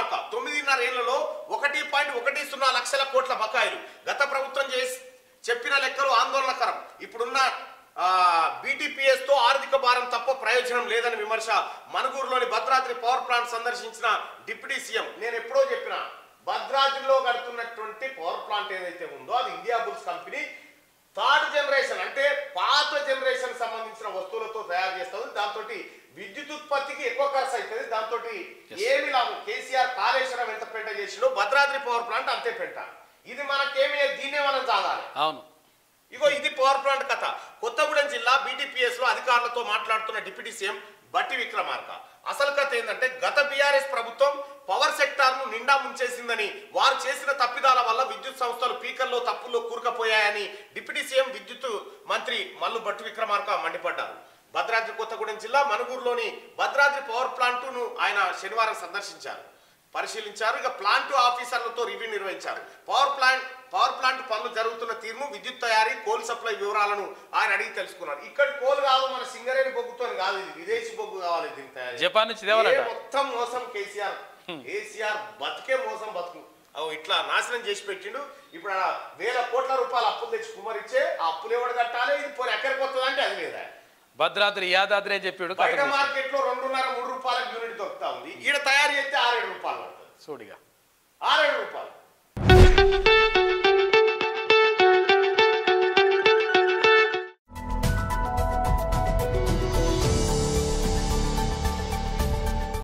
విక్రమార్క 9.5 ఏళ్లలో 1.10 లక్షల కోట్ల బకాయిలు. గత ప్రభుత్వం చెప్పిన లెక్కలు ఆందోళనకరం. ఇప్పుడున్న బీటీపీఎస్ తో ఆర్థిక భారం తప్ప ప్రయోజనం లేదని విమర్శ. మనుగూరులోని భద్రాద్రి పవర్ ప్లాంట్ సందర్శించిన డిప్యూటీ సీఎం. నేను ఎప్పుడో చెప్పిన, భద్రాద్రిలో కడుతున్నటువంటి పవర్ ప్లాంట్ ఏదైతే ఉందో అది India bulls company third generation, అంటే పాత జనరేషన్ సంబంధించిన వస్తువులతో తయారు చేస్తుంది. దాంతో విద్యుత్ ఉత్పత్తికి ఎక్కువ ఖర్చు అవుతుంది. దాంతో ఏమి లాభం? కేసీఆర్ కాళేశ్వరం ఎంత పెంట చేసిండో భద్రాద్రి పవర్ ప్లాంట్ అంతే పెంట. ఇది మనకేమి, దీన్నే మనం చదవాలి. అవును, ఇగో ఇది పవర్ ప్లాంట్ కథ. కొత్తగూడెం జిల్లా బీటీపీఎస్ లో అధికారులతో మాట్లాడుతున్న డిప్యూటీ సీఎం బట్టి విక్రమార్క. అసలు కథ ఏంటంటే, గత బీఆర్ఎస్ ప్రభుత్వం పవర్ సెక్టార్ ను నిండా ముంచేసిందని, వారు చేసిన తప్పిదాల వల్ల విద్యుత్ సంస్థలు పీకల్లో తప్పుల్లో కూరుకుపోయాయని డిప్యూటీ సీఎం విద్యుత్ మంత్రి మల్లు బట్టి విక్రమార్క మండిపడ్డారు. భద్రాద్రి కొత్తగూడెం జిల్లా మనుగూరులోని భద్రాద్రి పవర్ ప్లాంట్ ను ఆయన శనివారం సందర్శించారు, పరిశీలించారు. ఇక ప్లాంట్ ఆఫీసర్లతో రివ్యూ నిర్వహించారు. పవర్ ప్లాంట్ పనులు జరుగుతున్న తీరును, విద్యుత్ తయారీ, కోల్ సప్లై వివరాలను ఆయన అడిగి తెలుసుకున్నారు. ఇక్కడ కోల్ కాదు, మన సింగరేణి బొగ్గుతో కాదు, ఇది విదేశీ బొగ్గు కావాలి. దీని తయారీ జపాన్ నుంచి తేవాలంట. మొత్తం మోసం కేసీఆర్ బతికే మోసం బతుకు ఇట్లా నాశనం చేసి పెట్టిండు. ఇప్పుడు 1000 కోట్ల రూపాయలు అప్పులు తెచ్చి కుమరిచ్చే, ఆ అప్పులు ఎవడు కట్టాలి? ఇది పోనీ ఎక్కడికి వస్తుందంటే అది లేదా. భద్రాద్రి యాదాద్రి అని చెప్పాడు. బయట మార్కెట్ లో 2.5-3 రూపాయలకు యూనిట్ దొరుకుతా ఉంది. ఈడ తయారు చేస్తే 6-7 రూపాయలు పడుతుంది. చూడిగా 6-7 రూపాయలు.